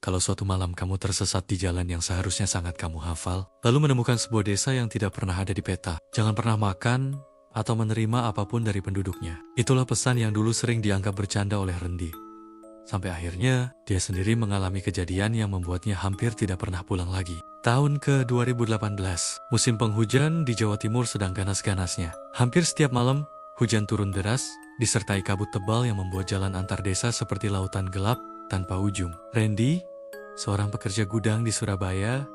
kalau suatu malam kamu tersesat di jalan yang seharusnya sangat kamu hafal, lalu menemukan sebuah desa yang tidak pernah ada di peta. Jangan pernah makan atau menerima apapun dari penduduknya. Itulah pesan yang dulu sering dianggap bercanda oleh Rendi. Sampai akhirnya, dia sendiri mengalami kejadian yang membuatnya hampir tidak pernah pulang lagi. Tahun ke 2018, musim penghujan di Jawa Timur sedang ganas-ganasnya. Hampir setiap malam, hujan turun deras, disertai kabut tebal yang membuat jalan antar desa seperti lautan gelap tanpa ujung. Randy, seorang pekerja gudang di Surabaya,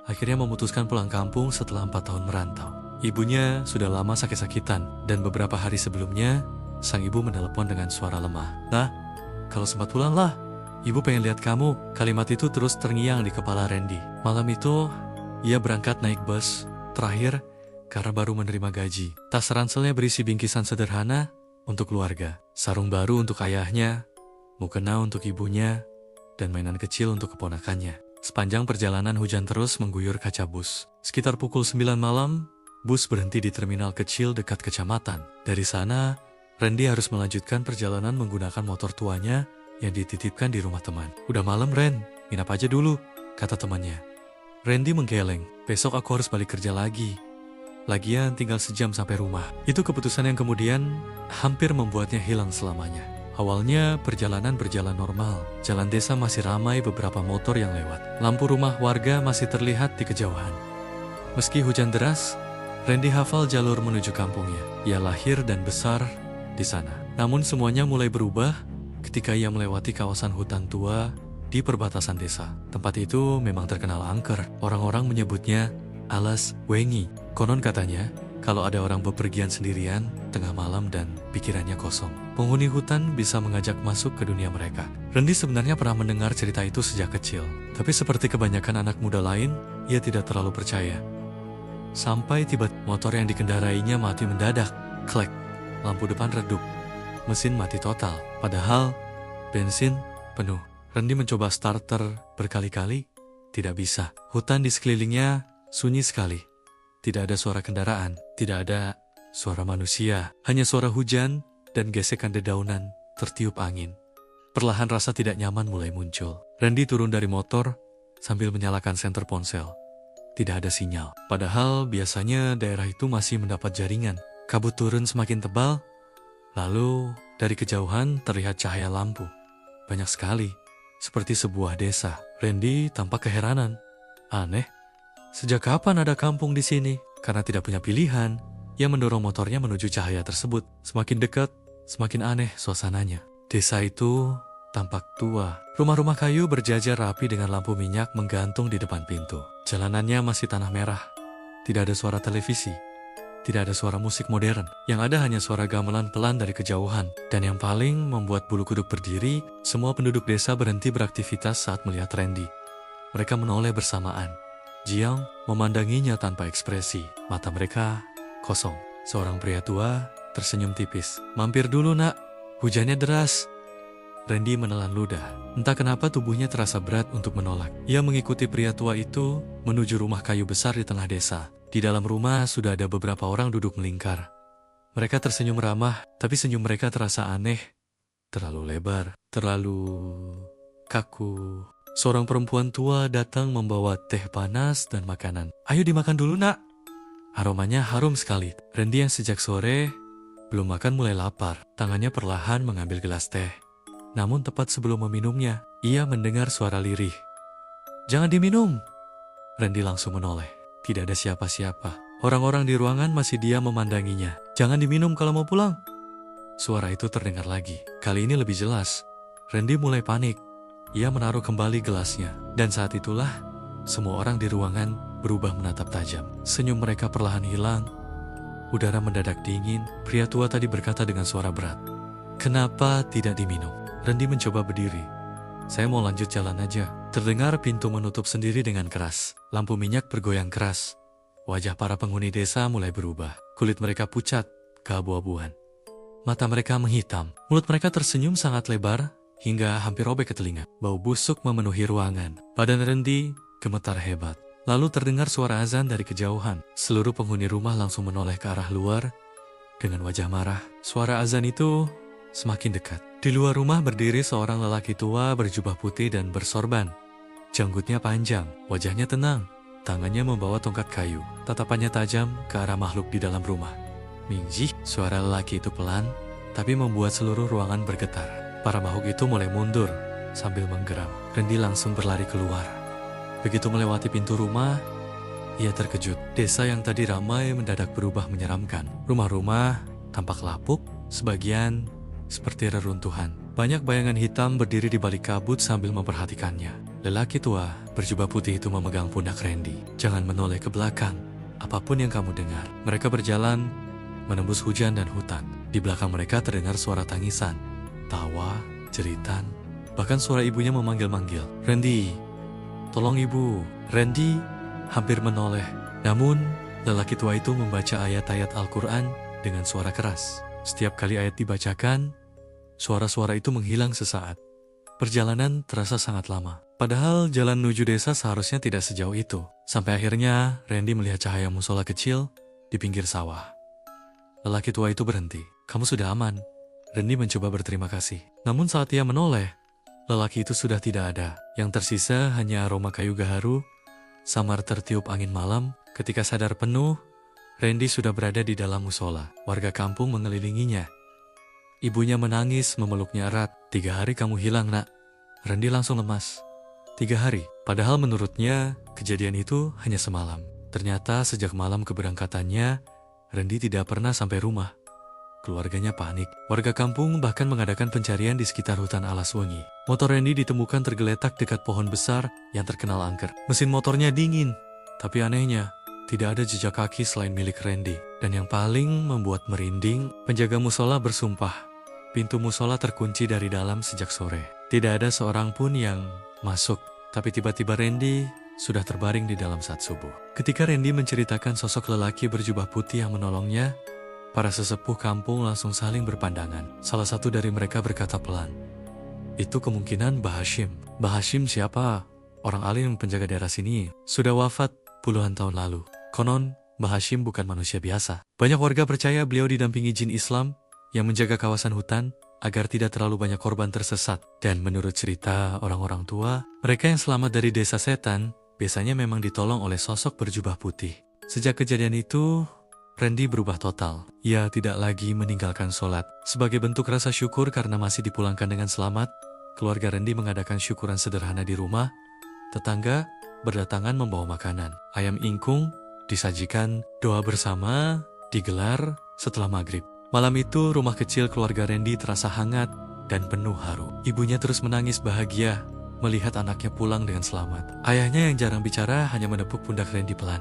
akhirnya memutuskan pulang kampung setelah 4 tahun merantau. Ibunya sudah lama sakit-sakitan, dan beberapa hari sebelumnya, sang ibu menelepon dengan suara lemah. "Nah, kalau sempat pulanglah, ibu pengen lihat kamu." Kalimat itu terus terngiang di kepala Randy. Malam itu, ia berangkat naik bus terakhir karena baru menerima gaji. Tas ranselnya berisi bingkisan sederhana untuk keluarga, sarung baru untuk ayahnya, mukena untuk ibunya, dan mainan kecil untuk keponakannya. Sepanjang perjalanan hujan terus mengguyur kaca bus. Sekitar pukul 9 malam, bus berhenti di terminal kecil dekat kecamatan. Dari sana, Randy harus melanjutkan perjalanan menggunakan motor tuanya yang dititipkan di rumah teman. "Udah malam, Ren, nginap aja dulu," kata temannya. Randy menggeleng, "Besok aku harus balik kerja lagi. Lagian tinggal sejam sampai rumah." Itu keputusan yang kemudian hampir membuatnya hilang selamanya. Awalnya perjalanan berjalan normal. Jalan desa masih ramai beberapa motor yang lewat. Lampu rumah warga masih terlihat di kejauhan. Meski hujan deras, Randy hafal jalur menuju kampungnya. Ia lahir dan besar di sana. Namun semuanya mulai berubah ketika ia melewati kawasan hutan tua di perbatasan desa. Tempat itu memang terkenal angker. Orang-orang menyebutnya Alas Wengi. Konon katanya, kalau ada orang bepergian sendirian tengah malam dan pikirannya kosong, penghuni hutan bisa mengajak masuk ke dunia mereka. Randy sebenarnya pernah mendengar cerita itu sejak kecil, tapi seperti kebanyakan anak muda lain, ia tidak terlalu percaya. Sampai tiba-tiba motor yang dikendarainya mati mendadak. Klek, lampu depan redup, mesin mati total. Padahal bensin penuh. Randy mencoba starter berkali-kali, tidak bisa. Hutan di sekelilingnya sunyi sekali. Tidak ada suara kendaraan, tidak ada suara manusia, hanya suara hujan dan gesekan dedaunan tertiup angin. Perlahan rasa tidak nyaman mulai muncul. Randy turun dari motor sambil menyalakan senter ponsel. Tidak ada sinyal. Padahal biasanya daerah itu masih mendapat jaringan. Kabut turun semakin tebal, lalu dari kejauhan terlihat cahaya lampu. Banyak sekali, seperti sebuah desa. Randy tampak keheranan. Aneh. Sejak kapan ada kampung di sini? Karena tidak punya pilihan, ia mendorong motornya menuju cahaya tersebut. Semakin dekat, semakin aneh suasananya. Desa itu tampak tua. Rumah-rumah kayu berjajar rapi dengan lampu minyak menggantung di depan pintu. Jalanannya masih tanah merah. Tidak ada suara televisi. Tidak ada suara musik modern. Yang ada hanya suara gamelan pelan dari kejauhan. Dan yang paling membuat bulu kuduk berdiri, semua penduduk desa berhenti beraktivitas saat melihat Randy. Mereka menoleh bersamaan. Jiang memandanginya tanpa ekspresi. Mata mereka kosong. Seorang pria tua tersenyum tipis. "Mampir dulu, nak. Hujannya deras." Randy menelan ludah. Entah kenapa tubuhnya terasa berat untuk menolak. Ia mengikuti pria tua itu menuju rumah kayu besar di tengah desa. Di dalam rumah sudah ada beberapa orang duduk melingkar. Mereka tersenyum ramah, tapi senyum mereka terasa aneh. Terlalu lebar, terlalu kaku. Seorang perempuan tua datang membawa teh panas dan makanan. "Ayo dimakan dulu, nak." Aromanya harum sekali. Randy yang sejak sore belum makan mulai lapar. Tangannya perlahan mengambil gelas teh. Namun tepat sebelum meminumnya, ia mendengar suara lirih. "Jangan diminum." Randy langsung menoleh. Tidak ada siapa-siapa. Orang-orang di ruangan masih diam memandanginya. "Jangan diminum kalau mau pulang." Suara itu terdengar lagi. Kali ini lebih jelas. Randy mulai panik. Ia menaruh kembali gelasnya. Dan saat itulah, semua orang di ruangan berubah menatap tajam. Senyum mereka perlahan hilang. Udara mendadak dingin. Pria tua tadi berkata dengan suara berat, "Kenapa tidak diminum?" Randy mencoba berdiri. "Saya mau lanjut jalan aja." Terdengar pintu menutup sendiri dengan keras. Lampu minyak bergoyang keras. Wajah para penghuni desa mulai berubah. Kulit mereka pucat, keabu-abuan. Mata mereka menghitam. Mulut mereka tersenyum sangat lebar, hingga hampir robek ke telinga. Bau busuk memenuhi ruangan. Badan Randy gemetar hebat. Lalu terdengar suara azan dari kejauhan. Seluruh penghuni rumah langsung menoleh ke arah luar dengan wajah marah. Suara azan itu semakin dekat. Di luar rumah berdiri seorang lelaki tua berjubah putih dan bersorban. Janggutnya panjang, wajahnya tenang, tangannya membawa tongkat kayu, tatapannya tajam ke arah makhluk di dalam rumah. Mingjih, suara lelaki itu pelan, tapi membuat seluruh ruangan bergetar. Para makhluk itu mulai mundur, sambil menggeram. Randy langsung berlari keluar. Begitu melewati pintu rumah, ia terkejut. Desa yang tadi ramai mendadak berubah menyeramkan. Rumah-rumah tampak lapuk, sebagian seperti reruntuhan. Banyak bayangan hitam berdiri di balik kabut sambil memperhatikannya. Lelaki tua berjubah putih itu memegang pundak Randy. Jangan menoleh ke belakang, apapun yang kamu dengar. Mereka berjalan, menembus hujan dan hutan. Di belakang mereka terdengar suara tangisan, tawa, jeritan, bahkan suara ibunya memanggil-manggil. Randy, tolong ibu. Randy hampir menoleh. Namun, lelaki tua itu membaca ayat-ayat Al-Quran dengan suara keras. Setiap kali ayat dibacakan, suara-suara itu menghilang sesaat. Perjalanan terasa sangat lama. Padahal jalan menuju desa seharusnya tidak sejauh itu. Sampai akhirnya, Randy melihat cahaya musola kecil di pinggir sawah. Lelaki tua itu berhenti. Kamu sudah aman. Randy mencoba berterima kasih. Namun saat ia menoleh, lelaki itu sudah tidak ada. Yang tersisa hanya aroma kayu gaharu, samar tertiup angin malam. Ketika sadar penuh, Randy sudah berada di dalam musola. Warga kampung mengelilinginya. Ibunya menangis memeluknya erat. 3 hari kamu hilang, nak. Randy langsung lemas. 3 hari. Padahal menurutnya, kejadian itu hanya semalam. Ternyata sejak malam keberangkatannya, Randy tidak pernah sampai rumah. Keluarganya panik. Warga kampung bahkan mengadakan pencarian di sekitar hutan alas wengi. Motor Randy ditemukan tergeletak dekat pohon besar yang terkenal angker. Mesin motornya dingin. Tapi anehnya, tidak ada jejak kaki selain milik Randy. Dan yang paling membuat merinding, penjaga musola bersumpah. Pintu musola terkunci dari dalam sejak sore. Tidak ada seorang pun yang masuk. Tapi tiba-tiba Randy sudah terbaring di dalam saat subuh. Ketika Randy menceritakan sosok lelaki berjubah putih yang menolongnya, para sesepuh kampung langsung saling berpandangan. Salah satu dari mereka berkata pelan, "Itu kemungkinan Mbah Hashim." Mbah Hashim siapa? Orang alim penjaga daerah sini. Sudah wafat puluhan tahun lalu. Konon, Mbah Hashim bukan manusia biasa. Banyak warga percaya beliau didampingi jin Islam yang menjaga kawasan hutan agar tidak terlalu banyak korban tersesat. Dan menurut cerita orang-orang tua, mereka yang selamat dari desa setan biasanya memang ditolong oleh sosok berjubah putih. Sejak kejadian itu, Randy berubah total. Ia tidak lagi meninggalkan sholat. Sebagai bentuk rasa syukur karena masih dipulangkan dengan selamat, keluarga Randy mengadakan syukuran sederhana di rumah. Tetangga berdatangan membawa makanan. Ayam ingkung disajikan, doa bersama digelar setelah maghrib. Malam itu, rumah kecil keluarga Randy terasa hangat dan penuh haru. Ibunya terus menangis bahagia melihat anaknya pulang dengan selamat. Ayahnya yang jarang bicara hanya menepuk pundak Randy pelan.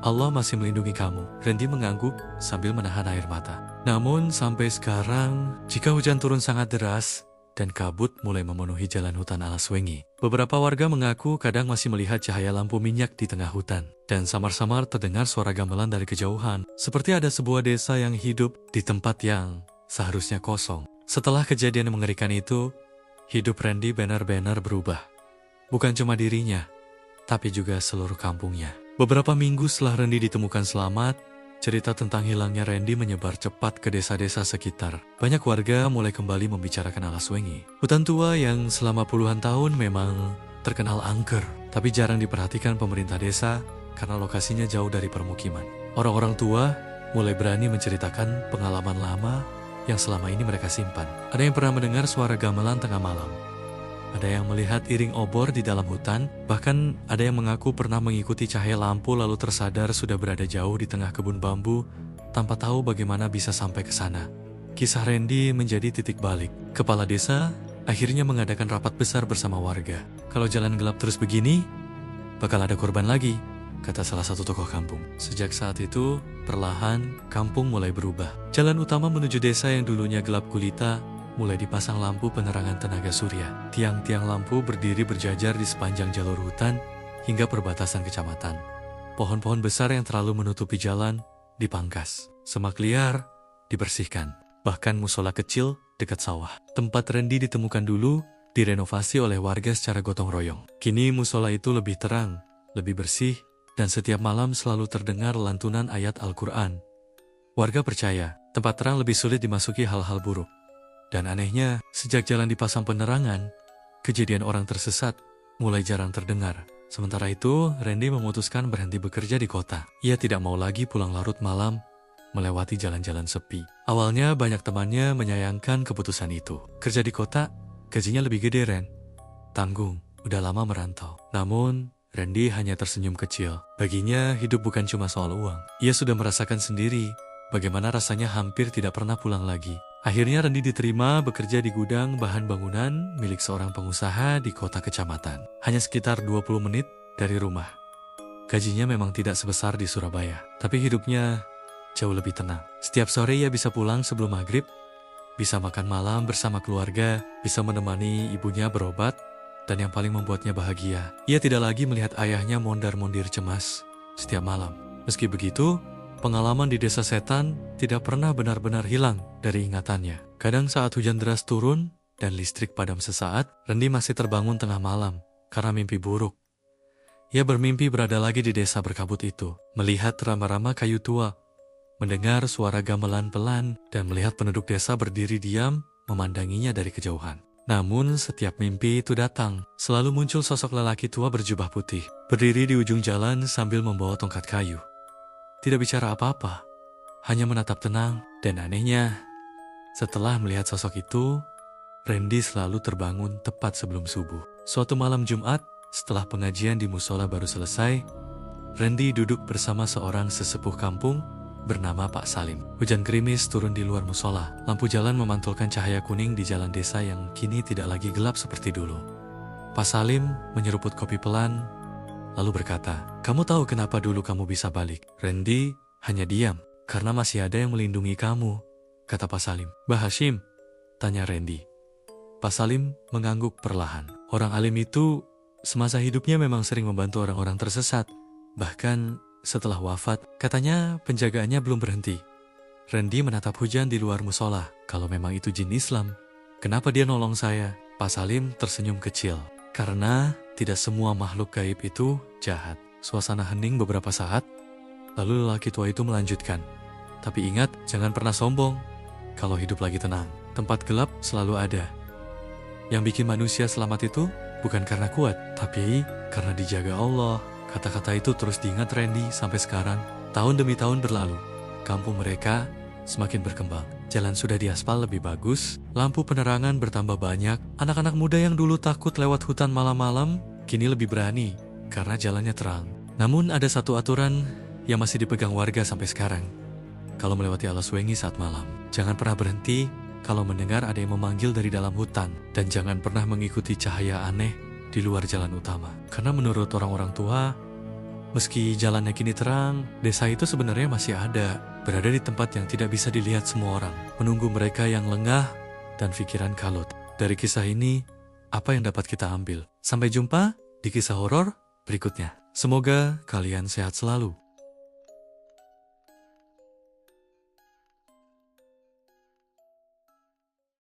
Allah masih melindungi kamu. Randy mengangguk sambil menahan air mata. Namun sampai sekarang, jika hujan turun sangat deras dan kabut mulai memenuhi jalan hutan alas wengi, beberapa warga mengaku kadang masih melihat cahaya lampu minyak di tengah hutan. Dan samar-samar terdengar suara gamelan dari kejauhan, seperti ada sebuah desa yang hidup di tempat yang seharusnya kosong. Setelah kejadian mengerikan itu, hidup Randy benar-benar berubah. Bukan cuma dirinya, tapi juga seluruh kampungnya. Beberapa minggu setelah Randy ditemukan selamat, cerita tentang hilangnya Randy menyebar cepat ke desa-desa sekitar. Banyak warga mulai kembali membicarakan alas wengi. Hutan tua yang selama puluhan tahun memang terkenal angker, tapi jarang diperhatikan pemerintah desa karena lokasinya jauh dari permukiman. Orang-orang tua mulai berani menceritakan pengalaman lama yang selama ini mereka simpan. Ada yang pernah mendengar suara gamelan tengah malam. Ada yang melihat iring obor di dalam hutan, bahkan ada yang mengaku pernah mengikuti cahaya lampu lalu tersadar sudah berada jauh di tengah kebun bambu tanpa tahu bagaimana bisa sampai ke sana. Kisah Randy menjadi titik balik. Kepala desa akhirnya mengadakan rapat besar bersama warga. Kalau jalan gelap terus begini, bakal ada korban lagi, kata salah satu tokoh kampung. Sejak saat itu, perlahan kampung mulai berubah. Jalan utama menuju desa yang dulunya gelap gulita mulai dipasang lampu penerangan tenaga surya. Tiang-tiang lampu berdiri berjajar di sepanjang jalur hutan hingga perbatasan kecamatan. Pohon-pohon besar yang terlalu menutupi jalan dipangkas. Semak liar dibersihkan. Bahkan musola kecil dekat sawah, tempat Randy ditemukan dulu, direnovasi oleh warga secara gotong royong. Kini musola itu lebih terang, lebih bersih, dan setiap malam selalu terdengar lantunan ayat Al-Quran. Warga percaya, tempat terang lebih sulit dimasuki hal-hal buruk. Dan anehnya, sejak jalan dipasang penerangan, kejadian orang tersesat mulai jarang terdengar. Sementara itu, Randy memutuskan berhenti bekerja di kota. Ia tidak mau lagi pulang larut malam melewati jalan-jalan sepi. Awalnya banyak temannya menyayangkan keputusan itu. Kerja di kota, gajinya lebih gede, Ren. Tanggung, udah lama merantau. Namun, Randy hanya tersenyum kecil. Baginya, hidup bukan cuma soal uang. Ia sudah merasakan sendiri bagaimana rasanya hampir tidak pernah pulang lagi. Akhirnya Randy diterima bekerja di gudang bahan bangunan milik seorang pengusaha di kota kecamatan. Hanya sekitar 20 menit dari rumah. Gajinya memang tidak sebesar di Surabaya, tapi hidupnya jauh lebih tenang. Setiap sore ia bisa pulang sebelum maghrib, bisa makan malam bersama keluarga, bisa menemani ibunya berobat, dan yang paling membuatnya bahagia, ia tidak lagi melihat ayahnya mondar-mondir cemas setiap malam. Meski begitu, pengalaman di desa setan tidak pernah benar-benar hilang dari ingatannya. Kadang saat hujan deras turun dan listrik padam sesaat, Randy masih terbangun tengah malam karena mimpi buruk. Ia bermimpi berada lagi di desa berkabut itu, melihat rama-rama kayu tua, mendengar suara gamelan pelan, dan melihat penduduk desa berdiri diam memandanginya dari kejauhan. Namun setiap mimpi itu datang, selalu muncul sosok lelaki tua berjubah putih, berdiri di ujung jalan sambil membawa tongkat kayu. Tidak bicara apa-apa, hanya menatap tenang. Dan anehnya, setelah melihat sosok itu, Randy selalu terbangun tepat sebelum subuh. Suatu malam Jumat, setelah pengajian di musola baru selesai, Randy duduk bersama seorang sesepuh kampung bernama Pak Salim. Hujan gerimis turun di luar musola. Lampu jalan memantulkan cahaya kuning di jalan desa yang kini tidak lagi gelap seperti dulu. Pak Salim menyeruput kopi pelan, lalu berkata, "Kamu tahu kenapa dulu kamu bisa balik?" Randy hanya diam. "Karena masih ada yang melindungi kamu," kata Pak Salim. "Mbah Hashim?" tanya Randy. Pak Salim mengangguk perlahan. Orang alim itu semasa hidupnya memang sering membantu orang-orang tersesat. Bahkan setelah wafat, katanya penjagaannya belum berhenti. Randy menatap hujan di luar musola. Kalau memang itu jin Islam, kenapa dia nolong saya? Pak Salim tersenyum kecil. Karena tidak semua makhluk gaib itu jahat. Suasana hening beberapa saat, lalu lelaki tua itu melanjutkan. "Tapi ingat, jangan pernah sombong. Kalau hidup lagi tenang, tempat gelap selalu ada. Yang bikin manusia selamat itu bukan karena kuat, tapi karena dijaga Allah." Kata-kata itu terus diingat Randy sampai sekarang. Tahun demi tahun berlalu, kampung mereka semakin berkembang. Jalan sudah diaspal lebih bagus, lampu penerangan bertambah banyak. Anak-anak muda yang dulu takut lewat hutan malam-malam, kini lebih berani karena jalannya terang. Namun ada satu aturan yang masih dipegang warga sampai sekarang. Kalau melewati alas wengi saat malam, jangan pernah berhenti kalau mendengar ada yang memanggil dari dalam hutan. Dan jangan pernah mengikuti cahaya aneh di luar jalan utama. Karena menurut orang-orang tua, meski jalannya kini terang, desa itu sebenarnya masih ada, berada di tempat yang tidak bisa dilihat semua orang, menunggu mereka yang lengah dan pikiran kalut. Dari kisah ini, apa yang dapat kita ambil? Sampai jumpa di kisah horor berikutnya. Semoga kalian sehat selalu.